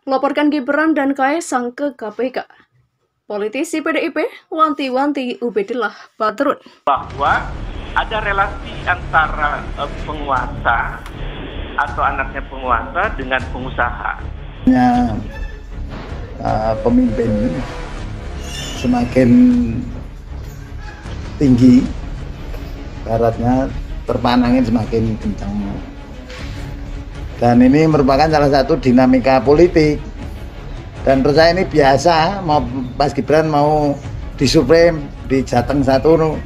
Laporkan Gibran dan Kaesang ke KPK. Politisi PDIP wanti-wanti Ubedillah Badrun. Bahwa ada relasi antara penguasa atau anaknya penguasa dengan pengusaha. Pemimpin semakin tinggi, baratnya terpanangin semakin kencang. Dan ini merupakan salah satu dinamika politik. Dan menurut saya ini biasa, mau Mas Gibran mau di Supreme, di Jateng 1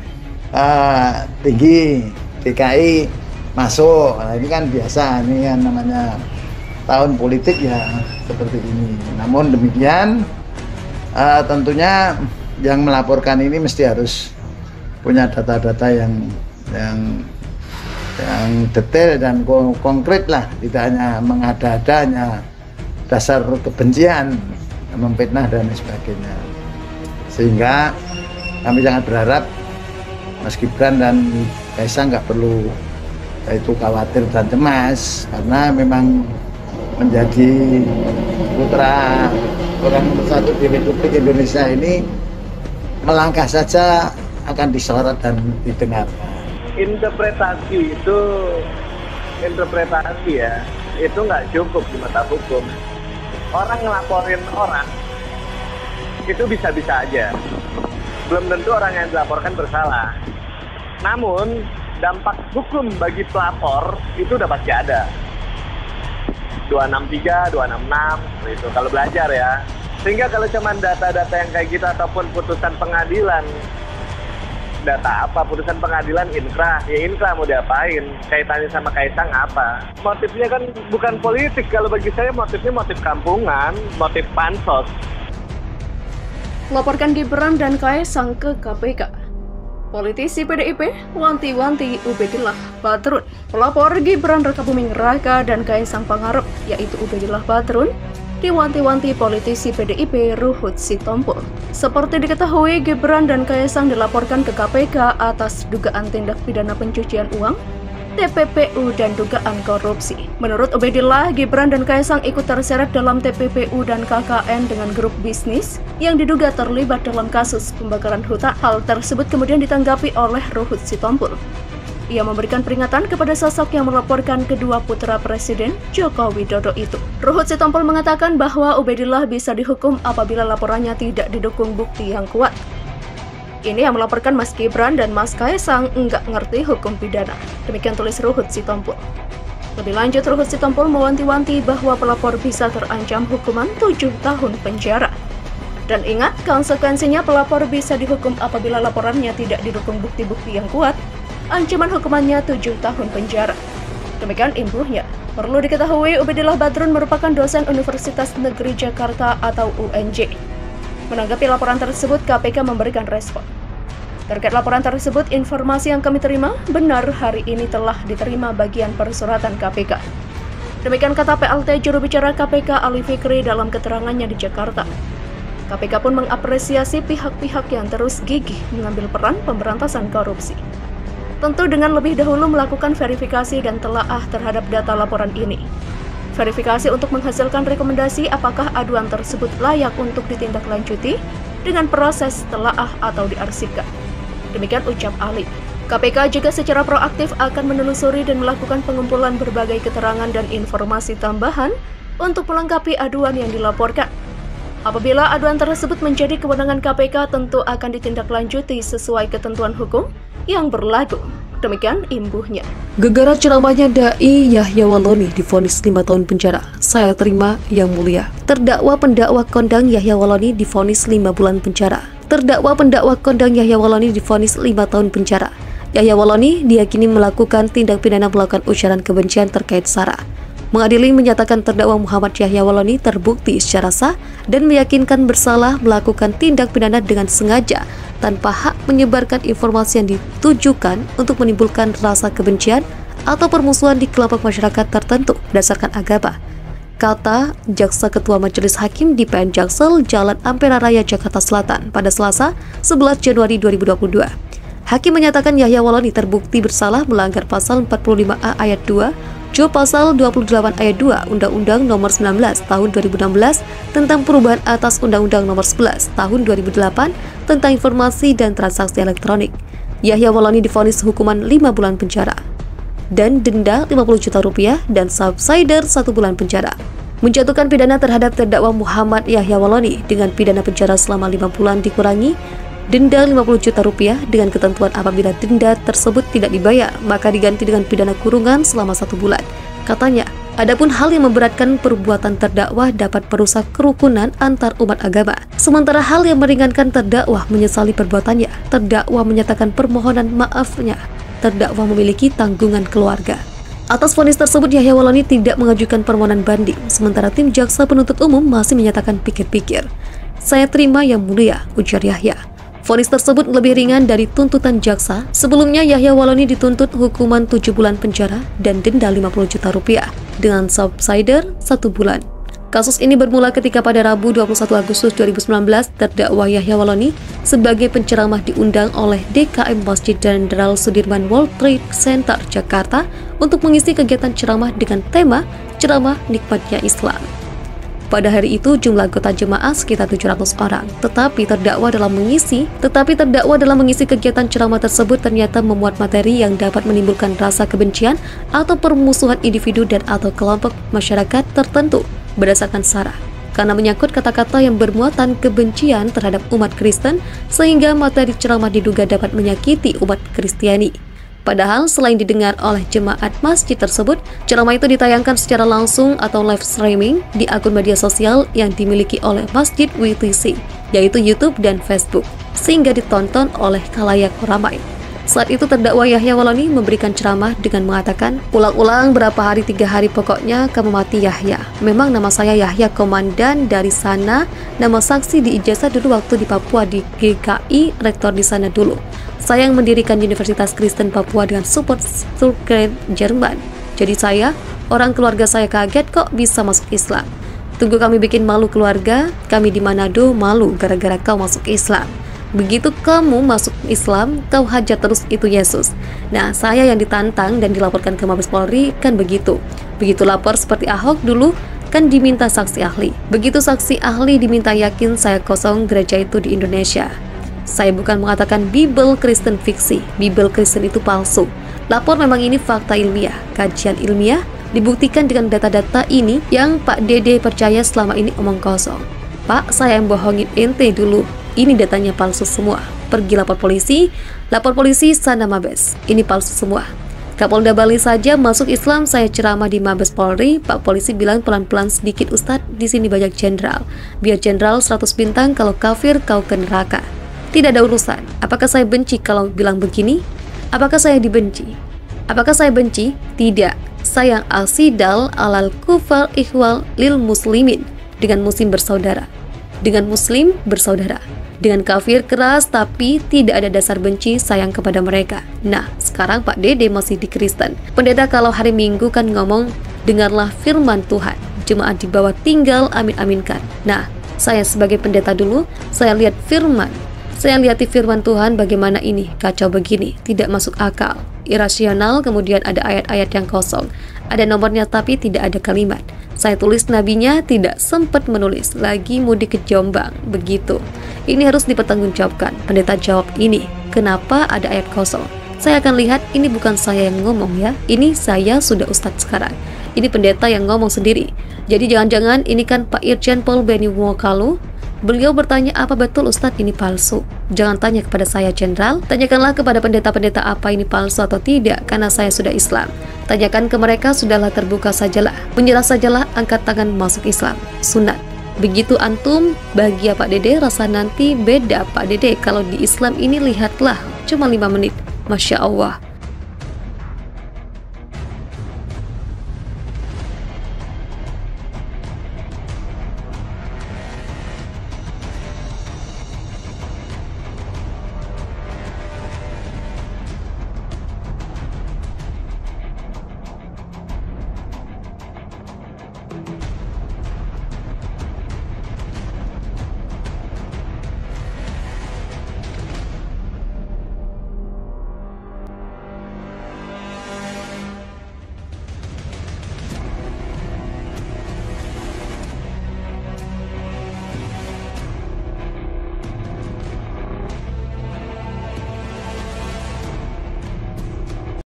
tinggi, DKI masuk. Nah, ini kan biasa, ini kan namanya tahun politik ya seperti ini. Namun demikian tentunya yang melaporkan ini mesti harus punya data-data yang detail dan konkret lah, tidak hanya mengada-ada, hanya dasar kebencian, memfitnah dan sebagainya. Sehingga kami sangat berharap Mas Gibran dan Kaesang nggak perlu itu khawatir dan cemas, karena memang menjadi putra orang nomor 1 di Republik Indonesia ini melangkah saja akan disorot dan didengar. Interpretasi ya, itu nggak cukup di mata hukum. Orang ngelaporin orang itu bisa-bisa aja, belum tentu orang yang dilaporkan bersalah. Namun dampak hukum bagi pelapor itu udah pasti ada. 263, 266 itu kalau belajar ya. Sehingga kalau cuma data-data yang kayak gitu ataupun putusan pengadilan, data apa, putusan pengadilan inkrah, ya inkrah mau diapain, kaitannya sama Kaesang apa? Motifnya kan bukan politik, kalau bagi saya motifnya motif kampungan, motif pansos. Laporkan Gibran dan Kaesang ke KPK. Politisi PDIP wanti-wanti Ubedillah Badrun. Pelapor Gibran Rakabuming Raka dan Kaesang Pangarep, yaitu Ubedillah Badrun, diwanti-wanti politisi PDIP Ruhut Sitompul. Seperti diketahui, Gibran dan Kaesang dilaporkan ke KPK atas dugaan tindak pidana pencucian uang, TPPU, dan dugaan korupsi. Menurut Ubedillah, Gibran dan Kaesang ikut terseret dalam TPPU dan KKN dengan grup bisnis yang diduga terlibat dalam kasus pembakaran hutan. Hal tersebut kemudian ditanggapi oleh Ruhut Sitompul. Ia memberikan peringatan kepada sosok yang melaporkan kedua putra Presiden Joko Widodo itu. Ruhut Sitompul mengatakan bahwa Ubedillah bisa dihukum apabila laporannya tidak didukung bukti yang kuat. Ini yang melaporkan Mas Gibran dan Mas Kaesang enggak ngerti hukum pidana. Demikian tulis Ruhut Sitompul. Lebih lanjut, Ruhut Sitompul mewanti-wanti bahwa pelapor bisa terancam hukuman 7 tahun penjara. Dan ingat, konsekuensinya pelapor bisa dihukum apabila laporannya tidak didukung bukti-bukti yang kuat. Ancaman hukumannya 7 tahun penjara. Demikian imbuhnya. Perlu diketahui, Ubedillah Badrun merupakan dosen Universitas Negeri Jakarta atau UNJ. Menanggapi laporan tersebut, KPK memberikan respon. Terkait laporan tersebut, informasi yang kami terima benar hari ini telah diterima bagian persuratan KPK. Demikian kata PLT juru bicara KPK Ali Fikri dalam keterangannya di Jakarta. KPK pun mengapresiasi pihak-pihak yang terus gigih mengambil peran pemberantasan korupsi. Tentu dengan lebih dahulu melakukan verifikasi dan telaah terhadap data laporan ini. Verifikasi untuk menghasilkan rekomendasi apakah aduan tersebut layak untuk ditindaklanjuti dengan proses telaah atau diarsipkan. Demikian ucap Ali. KPK juga secara proaktif akan menelusuri dan melakukan pengumpulan berbagai keterangan dan informasi tambahan untuk melengkapi aduan yang dilaporkan. Apabila aduan tersebut menjadi kewenangan KPK, tentu akan ditindaklanjuti sesuai ketentuan hukum yang berlaku. Demikian imbuhnya. Gegara ceramahnya Dai Yahya Walloni divonis 5 tahun penjara. Saya terima yang mulia. Terdakwa pendakwa kondang Yahya Walloni divonis 5 bulan penjara. Terdakwa pendakwa kondang Yahya Walloni divonis 5 tahun penjara. Yahya Walloni diyakini melakukan tindak pidana melakukan ujaran kebencian terkait SARA. Mengadili menyatakan terdakwa Muhammad Yahya Walloni terbukti secara sah dan meyakinkan bersalah melakukan tindak pidana dengan sengaja tanpa hak menyebarkan informasi yang ditujukan untuk menimbulkan rasa kebencian atau permusuhan di kelompok masyarakat tertentu berdasarkan agama. Kata Jaksa Ketua Majelis Hakim di PN Jaksel, Jalan Ampera Raya, Jakarta Selatan pada Selasa 11 Januari 2022. Hakim menyatakan Yahya Walloni terbukti bersalah melanggar pasal 45A ayat 2 mengacu pasal 28 ayat 2 Undang-Undang Nomor 19 Tahun 2016 tentang perubahan atas Undang-Undang Nomor 11 Tahun 2008 tentang informasi dan transaksi elektronik. Yahya Walloni divonis hukuman 5 bulan penjara dan denda 50 juta rupiah dan subsidiar 1 bulan penjara. Menjatuhkan pidana terhadap terdakwa Muhammad Yahya Walloni dengan pidana penjara selama 5 bulan dikurangi denda 50 juta rupiah dengan ketentuan apabila denda tersebut tidak dibayar maka diganti dengan pidana kurungan selama 1 bulan. Katanya, adapun hal yang memberatkan perbuatan terdakwa dapat merusak kerukunan antar umat agama. Sementara hal yang meringankan terdakwa menyesali perbuatannya, terdakwa menyatakan permohonan maafnya, terdakwa memiliki tanggungan keluarga. Atas vonis tersebut, Yahya Walloni tidak mengajukan permohonan banding, sementara tim jaksa penuntut umum masih menyatakan pikir-pikir. Saya terima yang mulia, ujar Yahya. Vonis tersebut lebih ringan dari tuntutan jaksa. Sebelumnya, Yahya Walloni dituntut hukuman 7 bulan penjara dan denda 50 juta rupiah dengan subsidiar 1 bulan. Kasus ini bermula ketika pada Rabu 21 Agustus 2019, terdakwa Yahya Walloni sebagai penceramah diundang oleh DKM Masjid Jenderal Sudirman World Trade Center, Jakarta untuk mengisi kegiatan ceramah dengan tema Ceramah Nikmatnya Islam. Pada hari itu jumlah anggota jemaah sekitar 700 orang, tetapi terdakwa dalam mengisi kegiatan ceramah tersebut ternyata memuat materi yang dapat menimbulkan rasa kebencian atau permusuhan individu dan atau kelompok masyarakat tertentu berdasarkan sara, karena menyangkut kata-kata yang bermuatan kebencian terhadap umat Kristen sehingga materi ceramah diduga dapat menyakiti umat Kristiani. Padahal selain didengar oleh jemaat masjid tersebut, ceramah itu ditayangkan secara langsung atau live streaming di akun media sosial yang dimiliki oleh Masjid WTC, yaitu YouTube dan Facebook, sehingga ditonton oleh khalayak ramai. Saat itu terdakwa Yahya Walloni memberikan ceramah dengan mengatakan, ulang-ulang berapa hari 3 hari pokoknya kamu mati Yahya. Memang nama saya Yahya, komandan dari sana, nama saksi di ijazah dulu waktu di Papua di GKI, rektor di sana dulu. Saya yang mendirikan Universitas Kristen Papua dengan support Stuttgart, Jerman. Jadi orang keluarga saya kaget kok bisa masuk Islam. Tunggu kami bikin malu keluarga, kami di Manado malu gara-gara kau masuk Islam. Begitu kamu masuk Islam, kau hajar terus itu Yesus. Nah, saya yang ditantang dan dilaporkan ke Mabes Polri kan begitu. Begitu lapor seperti Ahok dulu, kan diminta saksi ahli. Begitu saksi ahli diminta yakin saya kosong gereja itu di Indonesia. Saya bukan mengatakan Bible Kristen fiksi, Bible Kristen itu palsu. Lapor memang ini fakta ilmiah, kajian ilmiah, dibuktikan dengan data-data ini yang Pak Dede percaya selama ini omong kosong. Pak, saya yang bohongin ente dulu, ini datanya palsu semua. Pergi lapor polisi sana Mabes, ini palsu semua. Kapolda Bali saja masuk Islam, saya ceramah di Mabes Polri, Pak Polisi bilang pelan-pelan sedikit Ustadz, di sini banyak jenderal. Biar jenderal 100 bintang, kalau kafir kau ke neraka. Tidak ada urusan. Apakah saya benci kalau bilang begini? Apakah saya dibenci? Apakah saya benci? Tidak. Saya asidal alal kufar ikhwal lil muslimin. Dengan muslim bersaudara. Dengan muslim bersaudara. Dengan kafir keras tapi tidak ada dasar benci sayang kepada mereka. Nah, sekarang Pak Dede masih di Kristen. Pendeta kalau hari Minggu kan ngomong, dengarlah firman Tuhan. Jemaat di bawah tinggal amin-aminkan. Nah, saya sebagai pendeta dulu, saya lihat firman. Saya lihat di firman Tuhan bagaimana ini, kacau begini, tidak masuk akal, irasional, kemudian ada ayat-ayat yang kosong, ada nomornya tapi tidak ada kalimat. Saya tulis nabinya tidak sempat menulis, lagi mudik ke Jombang, begitu. Ini harus dipertanggungjawabkan. Pendeta jawab ini, kenapa ada ayat kosong? Saya akan lihat, ini bukan saya yang ngomong ya, ini saya sudah ustadz sekarang. Ini pendeta yang ngomong sendiri. Jadi jangan-jangan ini kan Pak Irjen Pol Beni Wokalu. Beliau bertanya apa betul Ustadz ini palsu. Jangan tanya kepada saya jenderal, tanyakanlah kepada pendeta-pendeta apa ini palsu atau tidak, karena saya sudah Islam. Tanyakan ke mereka, sudahlah terbuka sajalah, menyerah sajalah, angkat tangan masuk Islam, sunat. Begitu antum, bahagia Pak Dede, rasa nanti beda Pak Dede. Kalau di Islam ini lihatlah, cuma 5 menit, Masya Allah.